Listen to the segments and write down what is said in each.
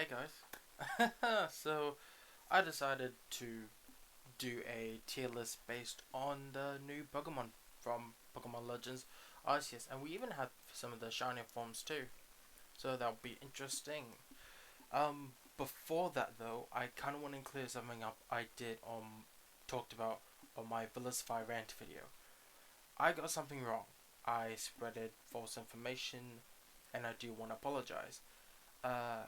Hey guys. So I decided to do a tier list based on the new Pokemon from Pokemon Legends Arceus, and we even had some of the shiny forms too. So that'll be interesting. Before that though, I kind of want to clear something up. I did talked about on my Villicify rant video. I got something wrong. I spreaded false information, and I do want to apologize. uh,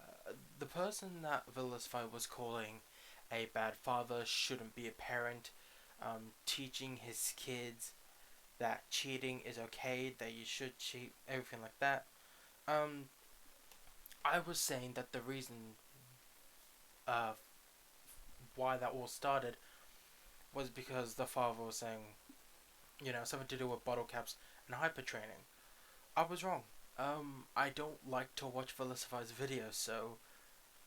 the person that Villisify was calling a bad father shouldn't be a parent, teaching his kids that cheating is okay, that you should cheat, everything like that. Um, I was saying that the reason uh, why that all started was because the father was saying, something to do with bottle caps and hyper training. I was wrong. I don't like to watch Villicify's videos, so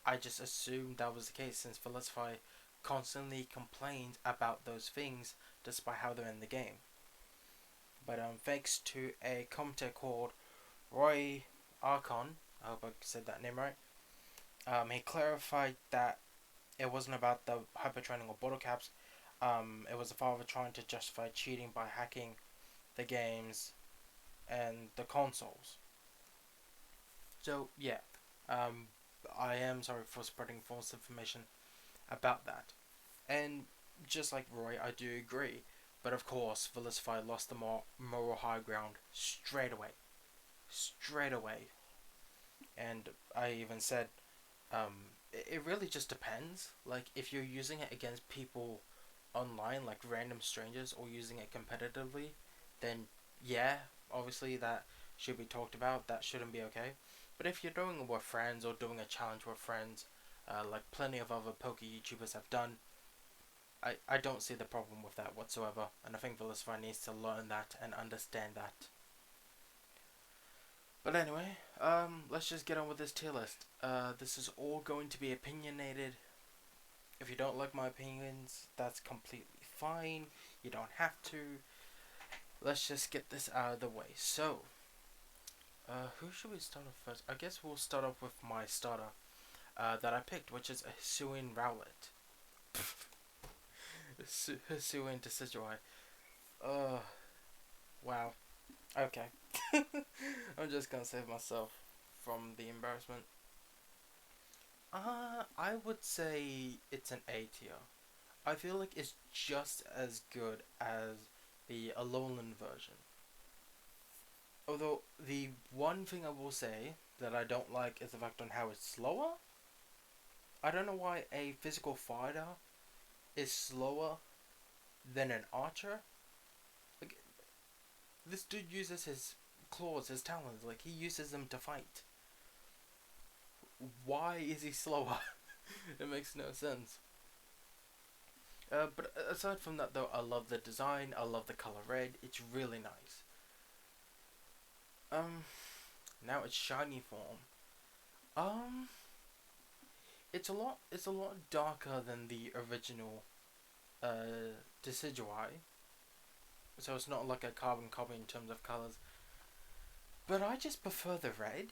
I just assumed that was the case since Felicify constantly complains about those things despite how they're in the game. But thanks to a commentator called Roy Archon, I hope I said that name right, he clarified that it wasn't about the hyper training or bottle caps. It was the father trying to justify cheating by hacking the games and the consoles. So yeah, um, I am sorry for spreading false information about that. And just like Roy, I do agree. But of course, Villicify lost the moral high ground straight away. Straight away. And I even said, it really just depends. Like, if you're using it against people online, like random strangers, or using it competitively, then yeah, obviously that should be talked about. That shouldn't be okay. But if you're doing it with friends or doing a challenge with friends, like plenty of other Poke YouTubers have done, I don't see the problem with that whatsoever, and I think Villicify needs to learn that and understand that. But anyway, let's just get on with this tier list. This is all going to be opinionated. If you don't like my opinions, that's completely fine. You don't have to. Let's just get this out of the way. So, who should we start off first? I guess we'll start off with my starter that I picked, which is a Hisuian Rowlet. Hisuian Decidueye. Uh, wow. Okay. I'm just gonna save myself from the embarrassment. I would say it's an A tier. I feel like it's just as good as the Alolan version. Although, the one thing I will say that I don't like is the fact on how it's slower. I don't know why a physical fighter is slower than an archer. Like, this dude uses his claws, his talons, like, he uses them to fight. Why is he slower? It makes no sense. But aside from that, though, I love the design. I love the color red. It's really nice. Um, Now it's shiny form. Um, it's a lot. It's a lot darker than the original. Decidueye. So it's not like a carbon copy in terms of colors. But I just prefer the red.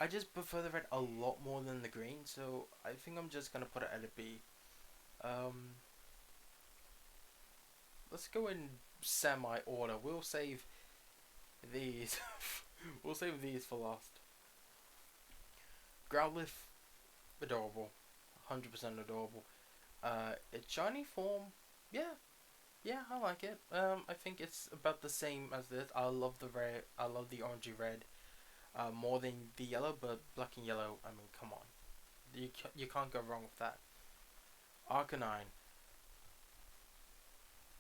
I just prefer the red a lot more than the green. So I think I'm just gonna put it at a B. Um, let's go in semi order. We'll save these. We'll save these for last. Growlithe, adorable, 100% adorable. Its shiny form, yeah, yeah, I like it. I think it's about the same as this. I love the red. I love the orangey red. More than the yellow, but black and yellow. I mean, come on, you can't go wrong with that. Arcanine,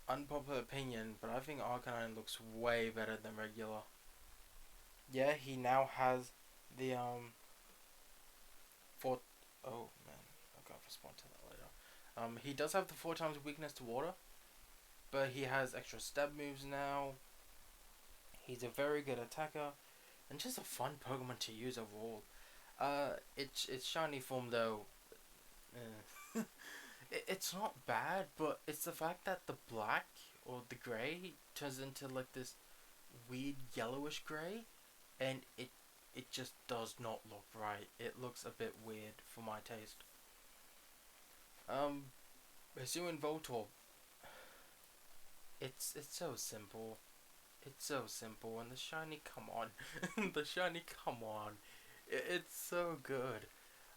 unpopular opinion, but I think Arcanine looks way better than regular. Yeah, he now has the four. Oh man, I gotta respond to that later. He does have the 4 times weakness to water, but he has extra stab moves now. He's a very good attacker, and just a fun Pokemon to use overall. Its shiny form though, it's not bad, but it's the fact that the black or the gray turns into like this weird yellowish gray, and it just does not look right. It looks a bit weird for my taste. Pursuing Voltorb. It's so simple. It's so simple, and the shiny, come on, the shiny, come on, it's so good.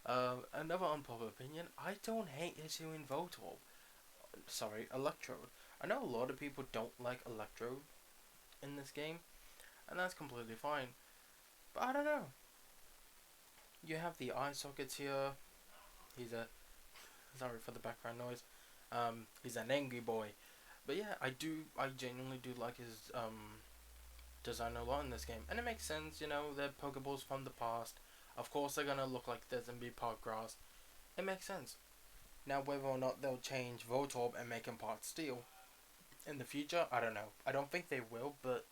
Another unpopular opinion: I don't hate Hisuian Voltorb. Sorry, Electrode. I know a lot of people don't like Electrode in this game, and that's completely fine. But I don't know. You have the eye sockets here. He's a sorry for the background noise. He's an angry boy. But yeah, I genuinely do like his design a lot in this game, and it makes sense. You know, they're Pokeballs from the past. Of course, they're gonna look like this and be part grass. It makes sense. Now, whether or not they'll change Voltorb and make him part Steel in the future, I don't know. I don't think they will, but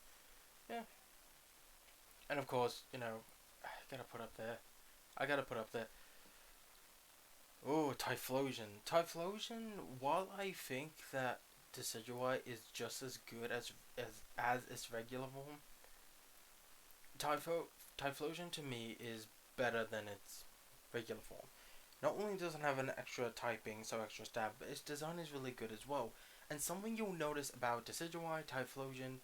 yeah. And of course, you know, I gotta put up there. I gotta put up there. Oh, Typhlosion. Typhlosion. While I think that Decidueye is just as good as its regular form, Typhlosion to me is better than its regular form. Not only does it have an extra typing, so extra stab, but its design is really good as well. And something you'll notice about Decidueye, Typhlosion,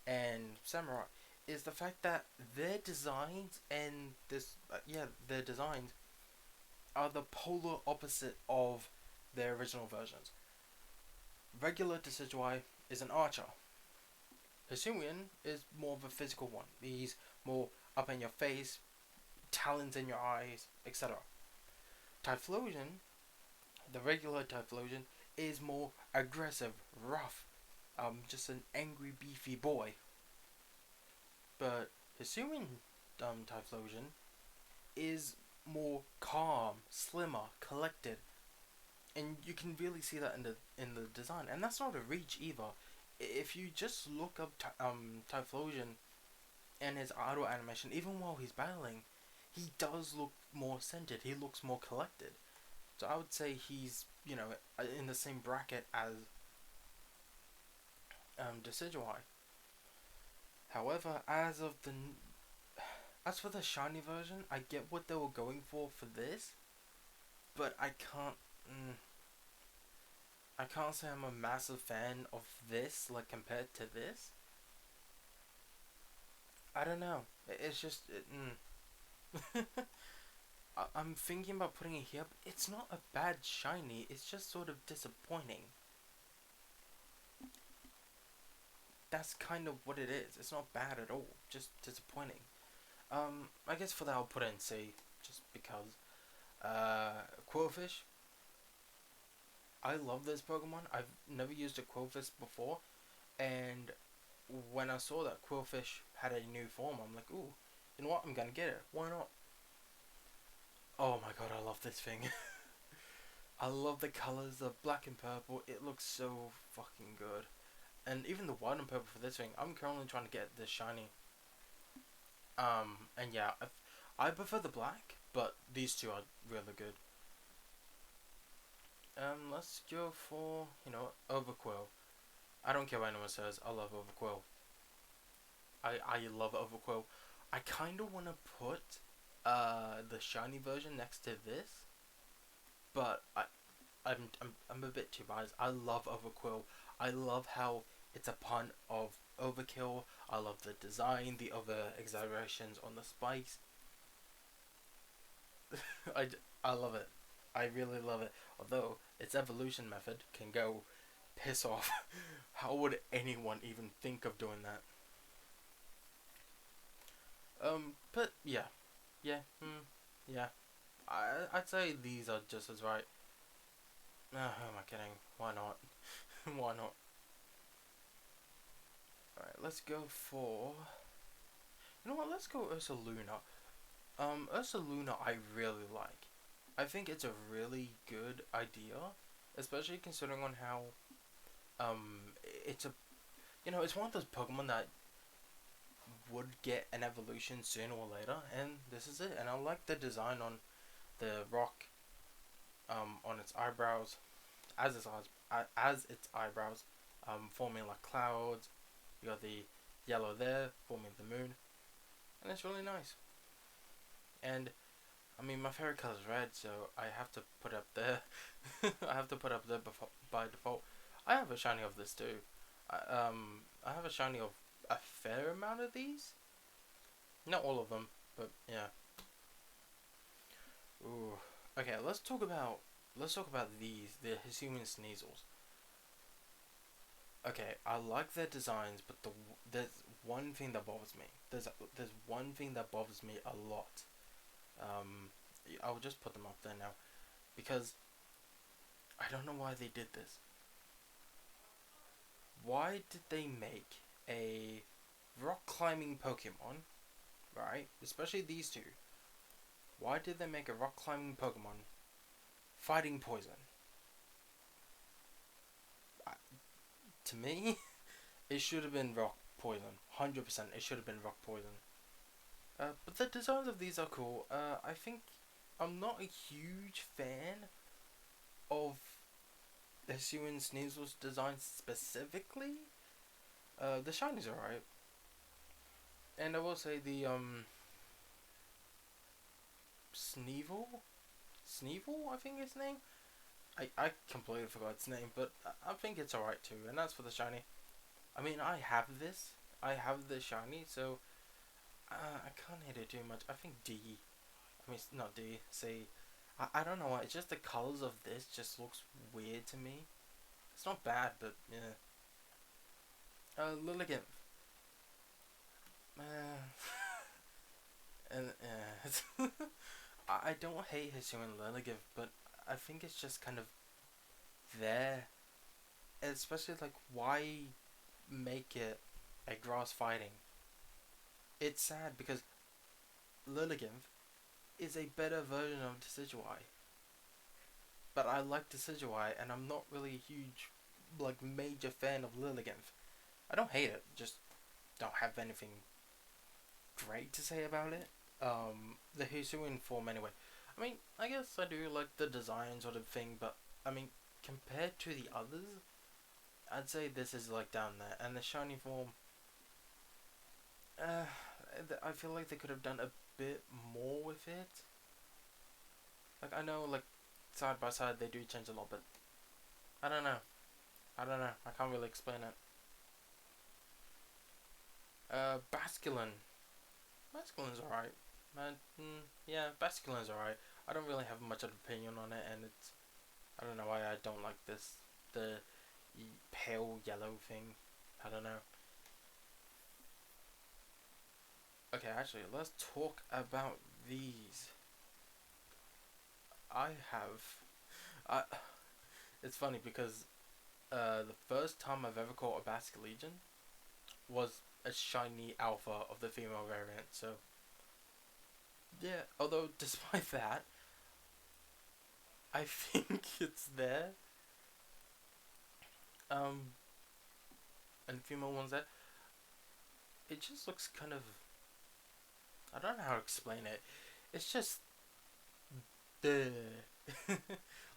and Samurai is the fact that their designs and their designs are the polar opposite of their original versions. Regular Decidueye is an archer. Hisuian is more of a physical one. He's more up in your face, talons in your eyes, etc. Typhlosion, the regular Typhlosion, is more aggressive, rough, just an angry, beefy boy. But Hisuian Typhlosion is more calm, slimmer, collected, and you can really see that in the design. And that's not a reach either. If you just look up Typhlosion and his auto animation, even while he's battling, he does look more centered. He looks more collected. So I would say he's, you know, in the same bracket as Decidueye. However, as for the shiny version, I get what they were going for this, but I can't say I'm a massive fan of this, like, compared to this. I don't know. It's just I'm thinking about putting it here, but it's not a bad shiny. It's just sort of disappointing. That's kind of what it is. It's not bad at all. Just disappointing. I guess for that I'll put it in C, just because. Quillfish. I love this Pokemon. I've never used a Quillfish before, and when I saw that Quillfish had a new form, I'm like, ooh, you know what? I'm gonna get it. Why not? Oh my god, I love this thing. I love the colors, the black and purple. It looks so fucking good. And even the white and purple for this thing, I'm currently trying to get this shiny. And yeah, I prefer the black, but these two are really good. Let's go for, you know, Overquill. I don't care what anyone says, I love Overquill. I love Overquill. I kinda wanna put the shiny version next to this, but I'm a bit too biased. I love Overquill. I love how it's a pun of Overkill. I love the design, the other exaggerations on the spikes. I love it. I really love it. Although its evolution method can go piss off. How would anyone even think of doing that? But yeah, yeah. I'd say these are just as right. Who am I kidding? Why not? Why not? Alright, let's go for... You know what, let's go Ursaluna. Ursaluna I really like. I think it's a really good idea. Especially considering on how... It's a... You know, it's one of those Pokemon that would get an evolution sooner or later. And this is it. And I like the design on the rock. On its eyebrows. As its eyebrows. Forming like clouds. You got the yellow there, forming the moon, and it's really nice. And I mean, my favorite color is red, so I have to put up there. I have to put up there by default. I have a shiny of this too. I have a shiny of a fair amount of these. Not all of them, but yeah. Ooh. Okay, let's talk about these, the Hisuian Sneasels. Okay, I like their designs, but there's one thing that bothers me. There's one thing that bothers me a lot. Um, I'll just put them up there now because I don't know why they did this. Why did they make a rock climbing Pokemon, right? Especially these two. Why did they make a rock climbing Pokemon fighting poison? I, to me, it should have been rock poison. 100%, it should have been rock poison. But the designs of these are cool. I think I'm not a huge fan of the Hisuian Sneasel's design specifically. The shinies are alright. And I will say the Sneevil? Sneevil, I think his name? I completely forgot its name, but I think it's alright too, and that's for the shiny. I mean, I have this. I have the shiny, so I can't hit it too much. I think D. I mean, not D, C. I don't know why, it's just the colors of this just looks weird to me. It's not bad, but yeah. Lilligant. And I don't hate Hisuian Lilligant, but I think it's just kind of there. Especially like, why make it a grass fighting? It's sad because Lilligant is a better version of Decidueye. But I like Decidueye, and I'm not really a huge, like, major fan of Lilligant. I don't hate it, just don't have anything great to say about it. The Hisuian form anyway. I mean, I guess I do like the design sort of thing, but I mean, compared to the others, I'd say this is like down there. And the shiny form, uh, I feel like they could have done a bit more with it. Like, I know, like, side by side they do change a lot, but I don't know. I don't know. I can't really explain it. Basculin. Basculin's alright. Yeah, Basculin's alright. I don't really have much of an opinion on it, and it's, I don't know why I don't like this, the pale yellow thing. I don't know. Okay, actually, let's talk about these. I have, I. It's funny because the first time I've ever caught a Basculegion was a shiny alpha of the female variant. So yeah, although despite that, I think it's there. Um, and the female one's there. It just looks kind of. I don't know how to explain it. It's just the.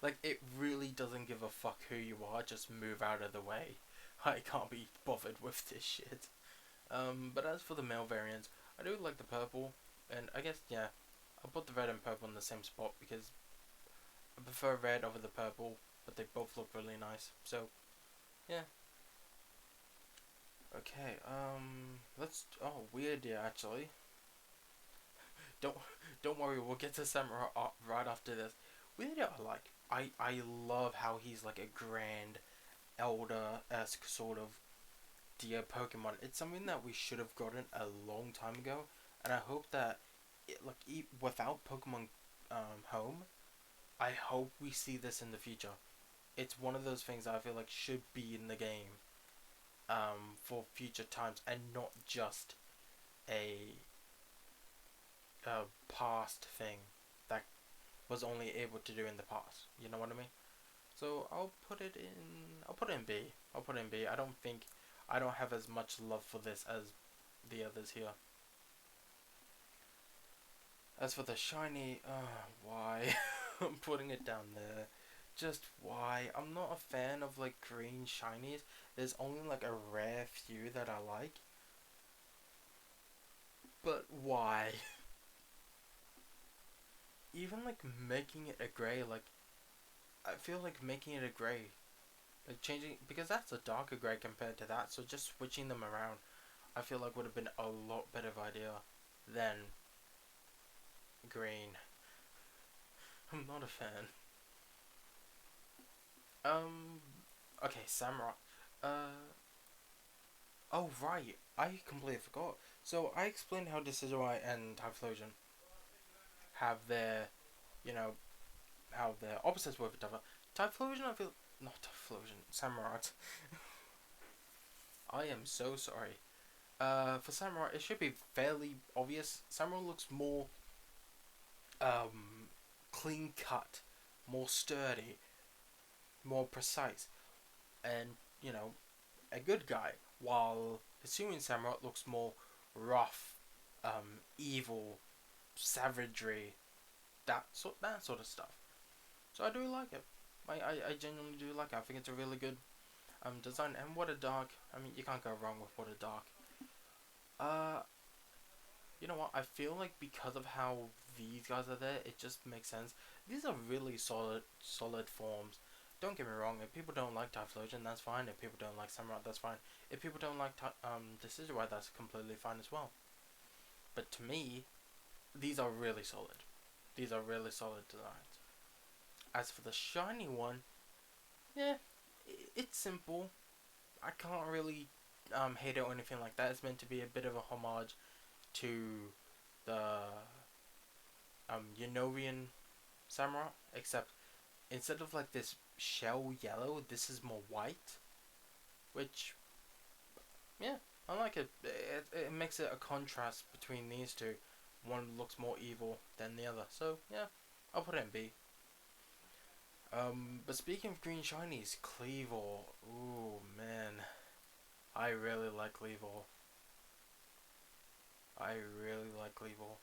Like, it really doesn't give a fuck who you are. Just move out of the way. I can't be bothered with this shit. But as for the male variants, I do like the purple, and I guess yeah, I'll put the red and purple in the same spot because I prefer red over the purple, but they both look really nice. So yeah. Okay. Let's. Oh, weird. Yeah, actually. Don't don't worry. We'll get to Samurai right after this. Weird. I like. I love how he's like a grand elder-esque sort of deer Pokemon. It's something that we should have gotten a long time ago, and I hope that without Pokemon Home, I hope we see this in the future. It's one of those things I feel like should be in the game for future times, and not just a past thing that was only able to do in the past. You know what I mean? So I'll put it in. I'll put it in B. I'll put it in B. I don't have as much love for this as the others here. As for the shiny, why? I'm putting it down there. Just why? I'm not a fan of like green shinies. There's only like a rare few that I like. But why? even like making it a gray, like I feel like making it a gray, like changing, because that's a darker gray compared to that. So just switching them around, I feel like would have been a lot better idea than green. I'm not a fan. Um. Okay, Samurai. Uh. Oh right, I completely forgot. So I explained how Decidueye and Typhlosion have their, you know, how their opposites work with each other. Typhlosion, I feel not Typhlosion. Samurai. I am so sorry. For Samurai, it should be fairly obvious. Samurai looks more clean cut, more sturdy, more precise, and you know, a good guy. While Hisuian Samurai looks more rough, evil, savagery, that sort of stuff. So I do like it. I genuinely do like it. I think it's a really good design. And what a dark. I mean, you can't go wrong with what a dark. Uh, you know what? I feel like because of how these guys are there, it just makes sense. These are really solid forms. Don't get me wrong. If people don't like Typhlosion, that's fine. If people don't like Samurai, that's fine. If people don't like Decidueye, that's completely fine as well. But to me, these are really solid. These are really solid designs. As for the shiny one, yeah, it's simple. I can't really hate it or anything like that. It's meant to be a bit of a homage to the Unnovian Samurai, except instead of like this shell yellow, this is more white, which, yeah, I like it. It makes it a contrast between these two. One looks more evil than the other, so yeah, I'll put it in B. But speaking of green shinies, Cleavor. Ooh man, I really like Cleavor. I really like Cleavor.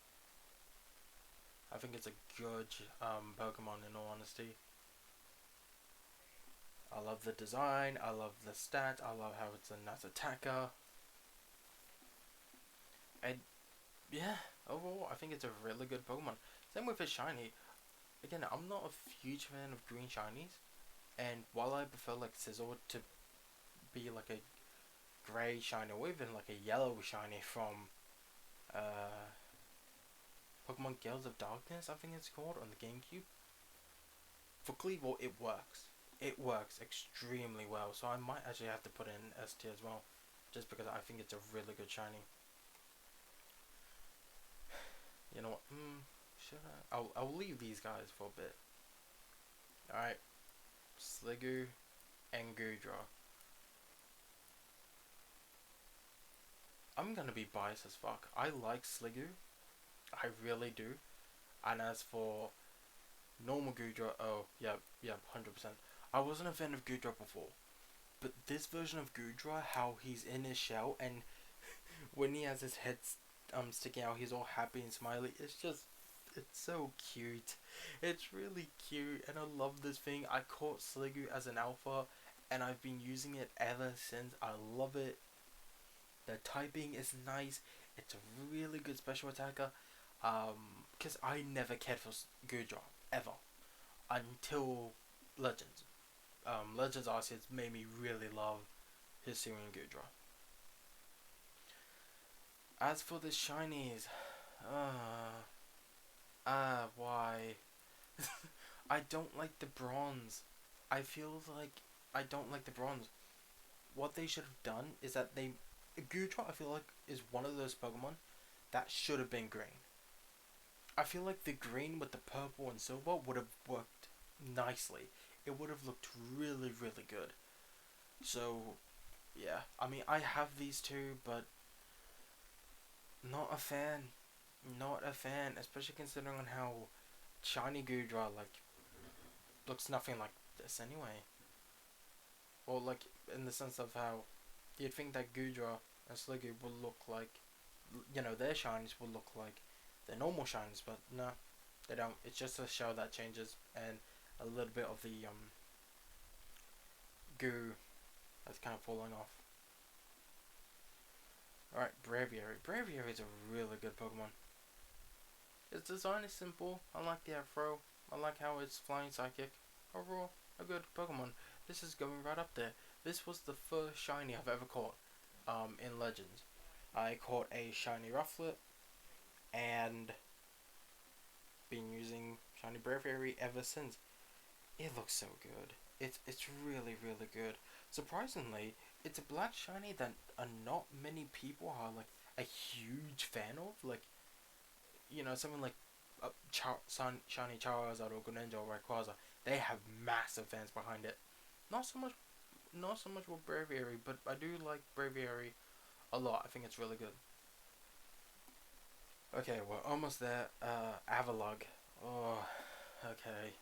I think it's a good Pokemon in all honesty. I love the design, I love the stats, I love how it's a nice attacker. And yeah, overall I think it's a really good Pokemon. Same with its shiny. Again, I'm not a huge fan of green shinies. And while I prefer like Sizzle to be like a grey shiny or even like a yellow shiny from uh, Pokemon Gales of Darkness, I think it's called, on the GameCube. For Cleavor, it works. It works extremely well, so I might actually have to put it in S tier as well, just because I think it's a really good shiny. You know what? Should I? I'll leave these guys for a bit. All right, Sliggoo and Goodra. I'm gonna be biased as fuck. I like Sliggoo, I really do. And as for normal Goodra, oh yeah, 100%. I wasn't a fan of Goodra before, but this version of Goodra, how he's in his shell and when he has his head sticking out, he's all happy and smiley. It's so cute. It's really cute, and I love this thing. I caught Sliggoo as an alpha, and I've been using it ever since. I love it. The typing is nice. It's a really good special attacker. Because I never cared for Goodra ever until Legends. Legends Arceus made me really love Hisuian Goodra. As for the shinies, why? I don't like the bronze. I feel like I don't like the bronze. What they should have done is that Gudra, I feel like, is one of those Pokemon that should have been green. I feel like the green with the purple and silver would have worked nicely. It would have looked really, really good. So, yeah. I mean, I have these two, but not a fan. Not a fan, especially considering on how shiny Gudra, like, looks nothing like this anyway. Or, like, in the sense of how you'd think that Gudra and Sliggoo would look like, their shinies would look like their normal shinies, but no, they don't. It's just a shell that changes and a little bit of the goo that's kind of falling off. Alright, Braviary. Braviary is a really good Pokemon. Its design is simple. I like the afro. I like how it's flying psychic. Overall, a good Pokemon. This is going right up there. This was the first shiny I've ever caught in Legends. I caught a shiny Rufflet and been using shiny Braviary ever since. It looks so good. It's really good. Surprisingly, it's a black shiny that not many people are like a huge fan of. Like, something like shiny Charizard or Greninja or Rayquaza. They have massive fans behind it. Not so much, not so much with Braviary, but I do like Braviary a lot. I think it's really good. Okay, we're almost there. Avalugg. Oh, okay.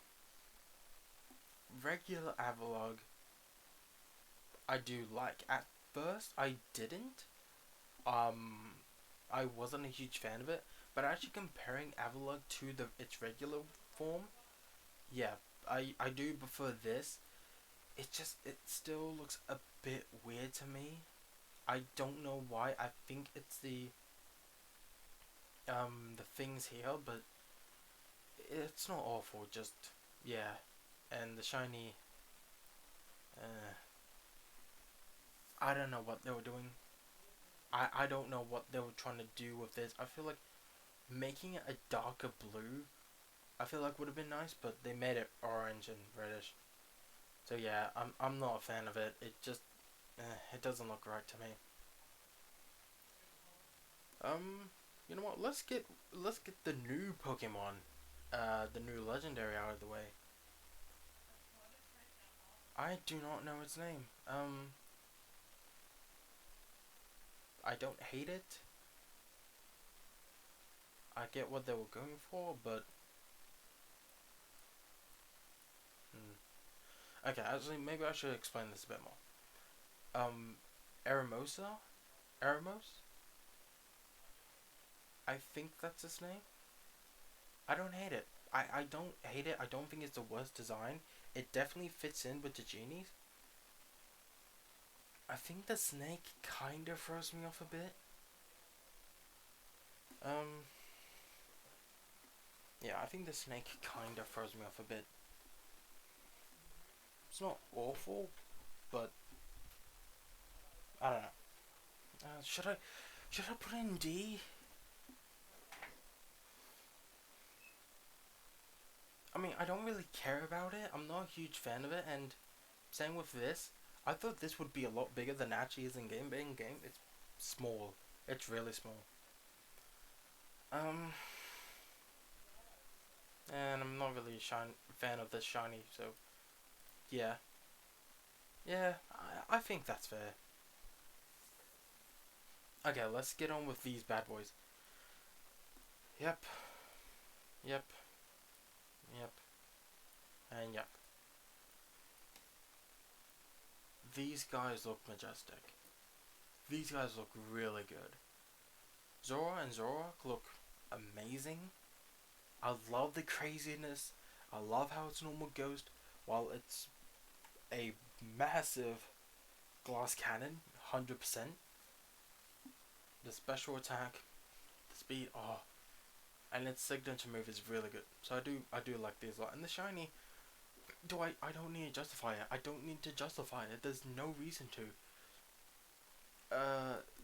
Regular Avalugg, I do like. At first, I didn't. Um, I wasn't a huge fan of it, but actually comparing Avalugg to its regular form, yeah, I do prefer this. It still looks a bit weird to me. I don't know why. I think it's the things here, but it's not awful. Just yeah, and the shiny. Uh, I don't know what they were doing. I don't know what they were trying to do with this. I feel like making it a darker blue, I feel like would have been nice, but they made it orange and reddish. So yeah, I'm not a fan of it. It just it doesn't look right to me. Um, you know what? Let's get the new Pokemon, the new legendary out of the way. I do not know its name. I don't hate it. I get what they were going for, but okay. Actually, maybe I should explain this a bit more. Eramosa, Eramos. I think that's his name. I don't hate it. I don't hate it. I don't think it's the worst design. It definitely fits in with the genies. I think the snake kind of throws me off a bit. Um, yeah, I think the snake kind of throws me off a bit. It's not awful, but I don't know. Should I put in D? I mean, I don't really care about it. I'm not a huge fan of it, and same with this. I thought this would be a lot bigger than it actually is in game, but in game, it's small. It's really small. Um, and I'm not really a fan of this shiny, so yeah. Yeah, I think that's fair. Okay, let's get on with these bad boys. Yep, yep, yep, and yep. These guys look majestic. These guys look really good. Zora and Zorak look amazing. I love the craziness. I love how it's normal ghost while it's a massive glass cannon, 100%. The special attack, the speed, oh, and its signature move is really good. So I do like these a lot. And the shiny, I don't need to justify it. I don't need to justify it. There's no reason to.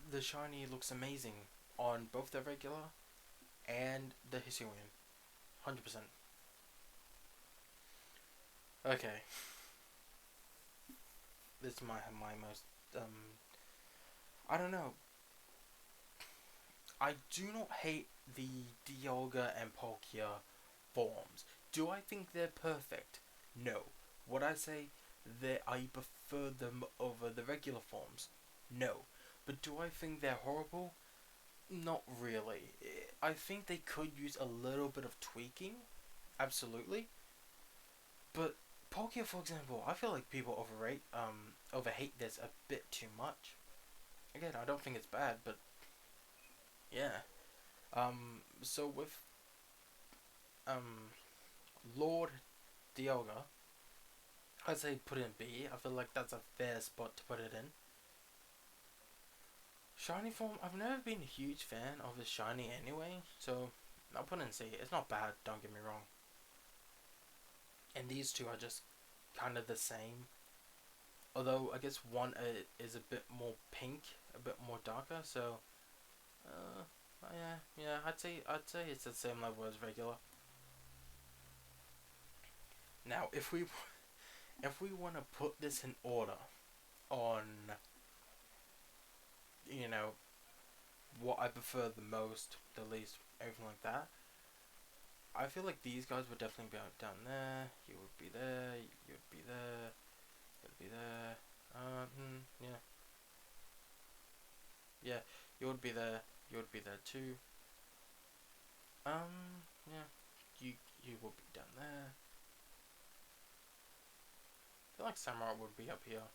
The shiny looks amazing on both the regular and the Hisuian, 100%. Okay, this is my most I don't know. I do not hate the Dialga and Palkia forms. Do I think they're perfect? No. Would I say that I prefer them over the regular forms? No. But do I think they're horrible? Not really. I think they could use a little bit of tweaking. Absolutely. But Palkia, for example, I feel like people overhate this a bit too much. Again, I don't think it's bad, but yeah. So with um Lord Dialga, I'd say put in B. I feel like that's a fair spot to put it in. Shiny form, I've never been a huge fan of the shiny anyway, so I'll put in C. It's not bad, don't get me wrong. And these two are just kind of the same. Although I guess one is a bit more pink, a bit more darker. So, yeah. I'd say it's the same level as regular. Now, if we want to put this in order on, you know, what I prefer the most, the least, everything like that, I feel like these guys would definitely be down there. You would be there. You would be there. You would be there. Yeah. Yeah, you would be there. You would be there too. Yeah. You you would be down there. I feel like Samurai would be up here.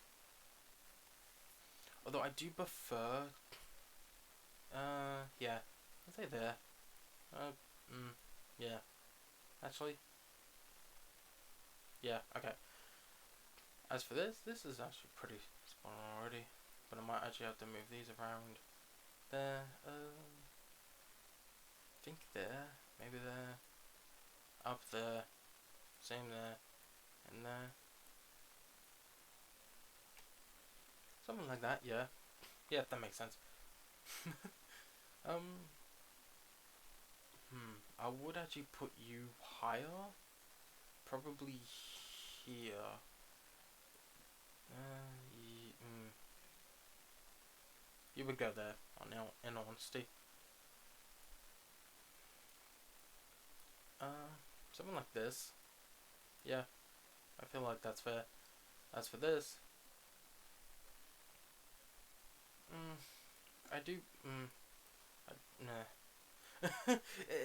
Although I do prefer. Yeah. I'd say there. Uh, yeah. Actually, yeah. Okay. As for this is actually pretty spot on already. But I might actually have to move these around. There. I think there. Maybe there. Up there. Same there. And there. Something like that. Yeah. Yeah, that makes sense. um. I would actually put you higher. Probably here. You would go there. In honesty. Something like this. Yeah, I feel like that's fair. As for this, I do. Nah.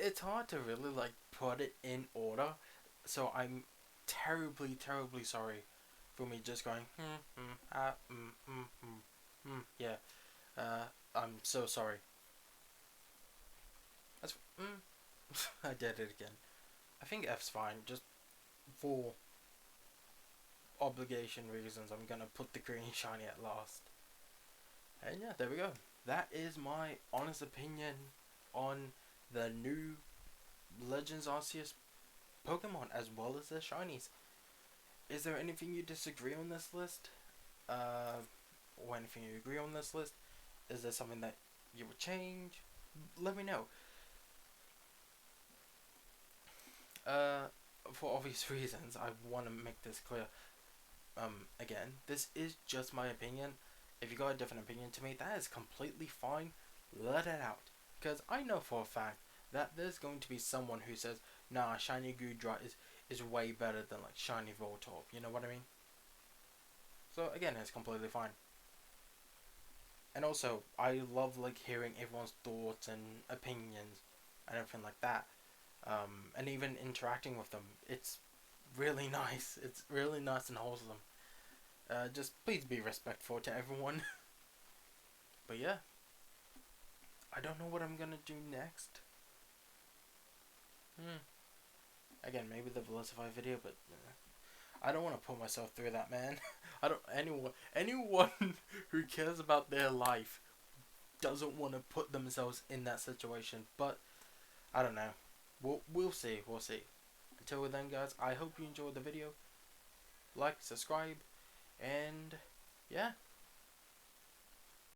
It's hard to really like put it in order, so I'm terribly sorry for me just going yeah. I'm so sorry. That's I did it again. I think F's fine. Just for obligation reasons, I'm gonna put the green shiny at last. And yeah, there we go. That is my honest opinion on the new Legends Arceus Pokemon as well as the shinies. Is there anything you disagree on this list? Or anything you agree on this list? Is there something that you would change? Let me know. For obvious reasons, I want to make this clear. Again, this is just my opinion. If you got a different opinion to me, that is completely fine. Let it out. Because I know for a fact that there's going to be someone who says, nah, Shiny Goodra is way better than like Shiny Voltorb. You know what I mean? So again, it's completely fine. And also, I love like hearing everyone's thoughts and opinions and everything like that. And even interacting with them. It's really nice. It's really nice and wholesome. Just please be respectful to everyone. But yeah, I don't know what I'm gonna do next. Again, maybe the Velicify video, but I don't want to put myself through that, man. I don't. Anyone who cares about their life doesn't want to put themselves in that situation. But I don't know. We'll see. We'll see. Until then, guys, I hope you enjoyed the video. Like, subscribe, and yeah.